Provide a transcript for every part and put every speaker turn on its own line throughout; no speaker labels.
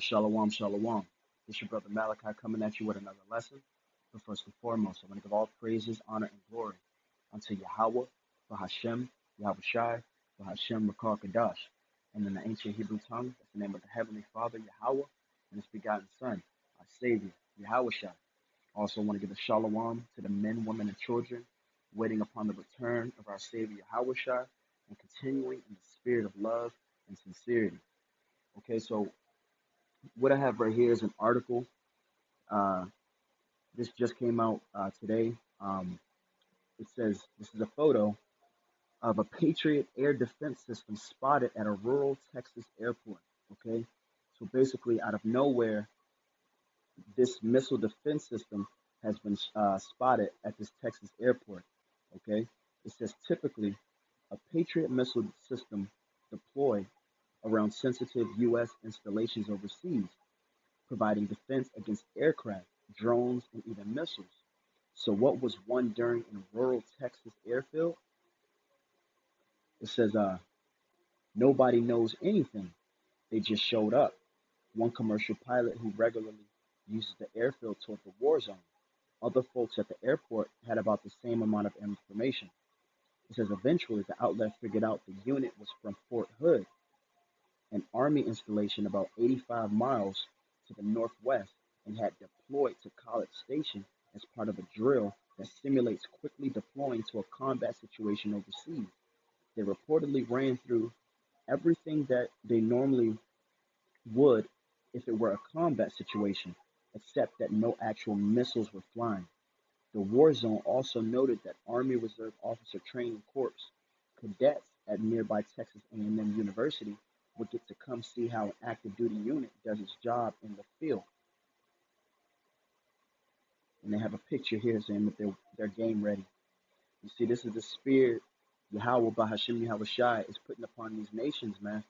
Shalom, shalom. This is your brother Malachi coming at you with another lesson. But first and foremost, I want to give all praises, honor, and glory unto Yahweh, Bahashem, Yahweh Shai, Bahashem, Rakar Kadash. And in the ancient Hebrew tongue, that's the name of the Heavenly Father, Yahweh, and His begotten Son, our Savior, Yahweh Shai. I also want to give a shalom to the men, women, and children waiting upon the return of our Savior, Yahweh Shai, and continuing in the spirit of love and sincerity. Okay, so what I have right here is an article. Uh, this just came out today. It says this is a photo of a Patriot air defense system spotted at a rural Texas airport. Okay, so basically, out of nowhere, this missile defense system has been spotted at this Texas airport. Okay, it says typically a Patriot missile system deployed around sensitive U.S. installations overseas, providing defense against aircraft, drones, and even missiles. So what was won during a rural Texas airfield? It says, nobody knows anything. They just showed up. One commercial pilot who regularly uses the airfield toward the war zone. Other folks at the airport had about the same amount of information. It says eventually the outlet figured out the unit was from Fort Hood, an Army installation about 85 miles to the northwest, and had deployed to College Station as part of a drill that simulates quickly deploying to a combat situation overseas. They reportedly ran through everything that they normally would if it were a combat situation, except that no actual missiles were flying. The war zone also noted that Army Reserve Officer Training Corps cadets at nearby Texas A&M University would get to come see how an active duty unit does its job in the field. And they have a picture here saying that they're game ready. You see, this is the spirit Yahweh Bahashem Yahweh Shai is putting upon these nations, man.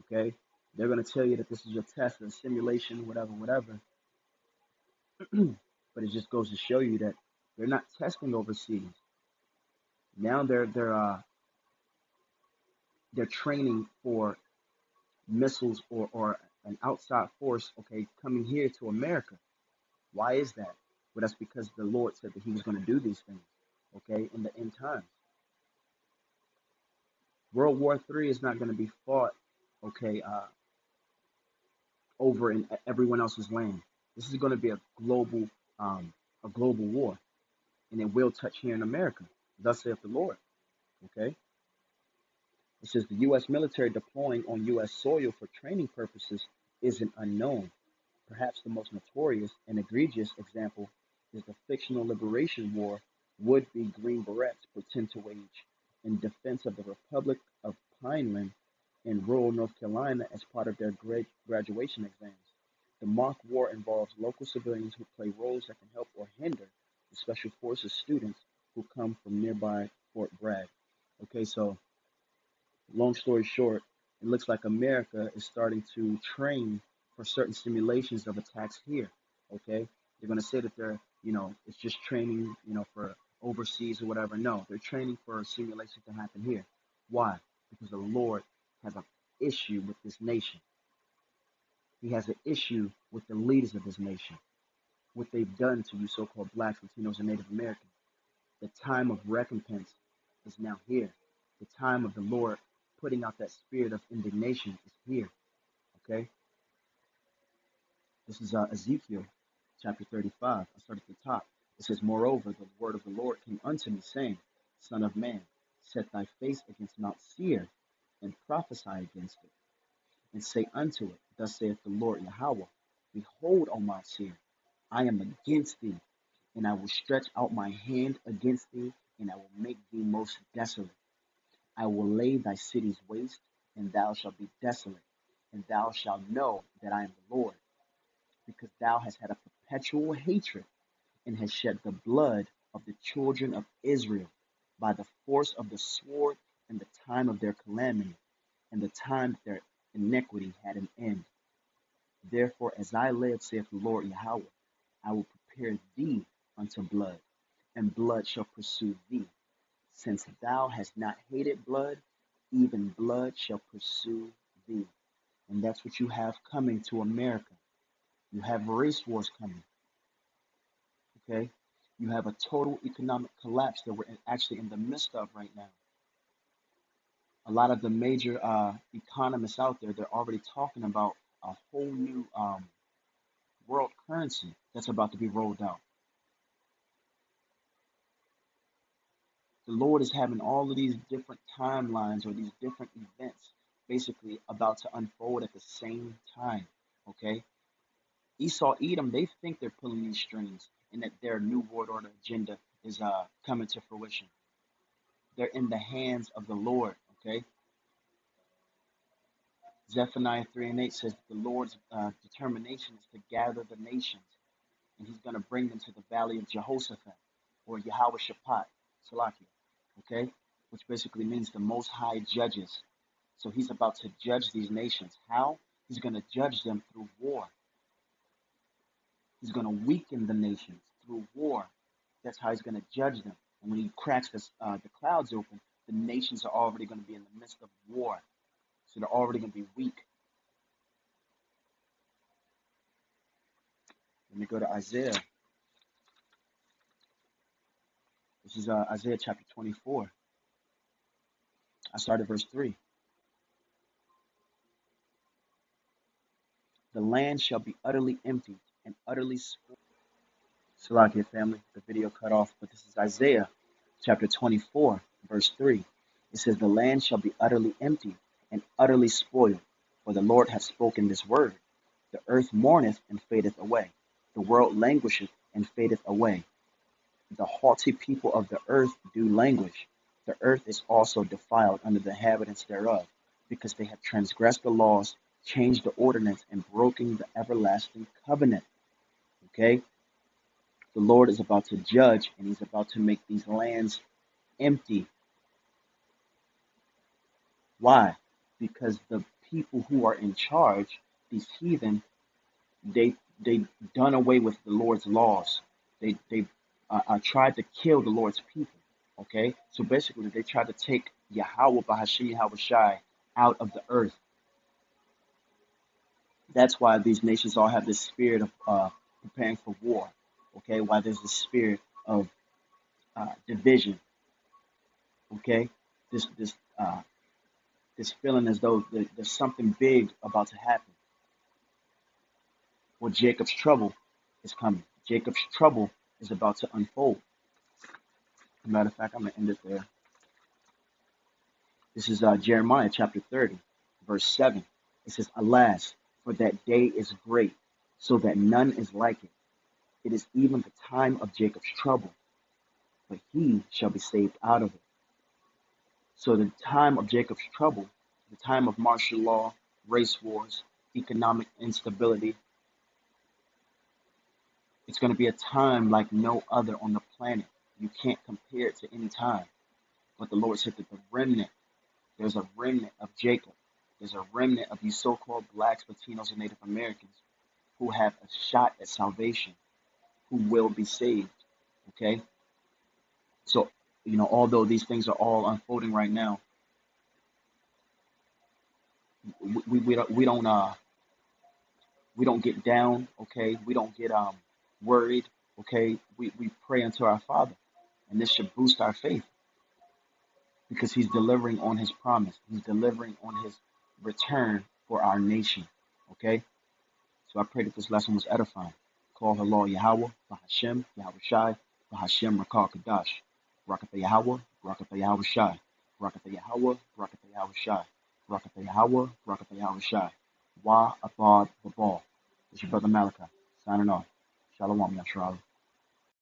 Okay? They're going to tell you that this is a test, a simulation, whatever, whatever. But it just goes to show you that they're not testing overseas. Now they're training for missiles or an outside force, okay, coming here to America. Why is that? Well, that's because the Lord said that He was going to do these things, okay, in the end times. World War III is not going to be fought, okay, over in everyone else's land. This is going to be a global war, and it will touch here in America. Thus saith the Lord. Okay. It says the U.S. military deploying on U.S. soil for training purposes isn't unknown. Perhaps the most notorious and egregious example is the fictional liberation war would-be Green Berets pretend to wage in defense of the Republic of Pineland in rural North Carolina as part of their graduation exams. The mock war involves local civilians who play roles that can help or hinder the Special Forces students who come from nearby Fort Bragg. Okay, so long story short, it looks like America is starting to train for certain simulations of attacks here. Okay, they're going to say that it's just training, for overseas or whatever. No, they're training for a simulation to happen here. Why? Because the Lord has an issue with this nation. He has an issue with the leaders of this nation, what they've done to you so-called blacks, Latinos, and Native Americans. The time of recompense is now here. The time of the Lord putting out that spirit of indignation is here. Okay? This is Ezekiel chapter 35. I start at the top. It says, moreover, the word of the Lord came unto me, saying, Son of man, set thy face against Mount Seir, and prophesy against it, and say unto it, Thus saith the Lord Yahweh, Behold, O Mount Seir, I am against thee, and I will stretch out my hand against thee, and I will make thee most desolate. I will lay thy cities waste, and thou shalt be desolate, and thou shalt know that I am the Lord, because thou hast had a perpetual hatred, and hast shed the blood of the children of Israel by the force of the sword in the time of their calamity, and the time that their iniquity had an end. Therefore, as I live, saith the Lord Yahweh, I will prepare thee unto blood, and blood shall pursue thee. Since thou hast not hated blood, even blood shall pursue thee. And that's what you have coming to America. You have race wars coming, okay? You have a total economic collapse that we're actually in the midst of right now. A lot of the major economists out there, they're already talking about a whole new world currency that's about to be rolled out. The Lord is having all of these different timelines or these different events basically about to unfold at the same time. Okay? Esau, Edom, they think they're pulling these strings and that their new world order agenda is coming to fruition. They're in the hands of the Lord. Okay? Zephaniah 3 and 8 says that the Lord's determination is to gather the nations, and he's going to bring them to the valley of Jehoshaphat, or Yahweh Shaphat, Salakia, okay? Which basically means the Most High judges. So he's about to judge these nations. How? He's going to judge them through war. He's going to weaken the nations through war. That's how he's going to judge them. And when he cracks the clouds open, the nations are already going to be in the midst of war. So they're already going to be weak. Let me go to Isaiah. This is Isaiah chapter 24. I started verse 3. The land shall be utterly empty and utterly spoiled. Salakia family, the video cut off, but this is Isaiah chapter 24, verse 3. It says, the land shall be utterly empty and utterly spoiled, for the Lord hath spoken this word. The earth mourneth and fadeth away. The world languisheth and fadeth away. The haughty people of the earth do languish. The earth is also defiled under the inhabitants thereof, because they have transgressed the laws, changed the ordinance, and broken the everlasting covenant. Okay? The Lord is about to judge, and he's about to make these lands empty. Why? Because the people who are in charge, these heathen, they done away with the Lord's laws. They tried to kill the Lord's people. Okay? So basically, they tried to take Yahweh Bahashim Yahweh Shai out of the earth. That's why these nations all have this spirit of preparing for war. Okay? Why there's this spirit of division. Okay? This feeling as though there's something big about to happen. Well, Jacob's trouble is coming. Jacob's trouble is about to unfold. As a matter of fact, I'm going to end it there. This is Jeremiah chapter 30, verse 7. It says, alas, for that day is great, so that none is like it. It is even the time of Jacob's trouble, but he shall be saved out of it. So the time of Jacob's trouble, the time of martial law, race wars, economic instability, it's going to be a time like no other on the planet. You can't compare it to any time. But the Lord said that the remnant, there's a remnant of Jacob. There's a remnant of these so-called blacks, Latinos, and Native Americans who have a shot at salvation, who will be saved. Okay? So, although these things are all unfolding right now, we don't get down. Okay? We don't get worried. Okay? We pray unto our Father, and this should boost our faith because He's delivering on His promise. He's delivering on His return for our nation. Okay? So I pray that this lesson was edifying. Call her Lord Yahweh, Bahashem, Yahweh Shai, Bahashem, Rakal Kadash. Rakatha Yahweh, Rakatha Yahweh Shai. Rakatha Yahweh, Rakatha Yahweh Shai. Rakatha Yahweh, Rakatha Yahweh Shai. Wa Abad the Ball. It's your brother Malachi, signing off. Shalom, Yashara.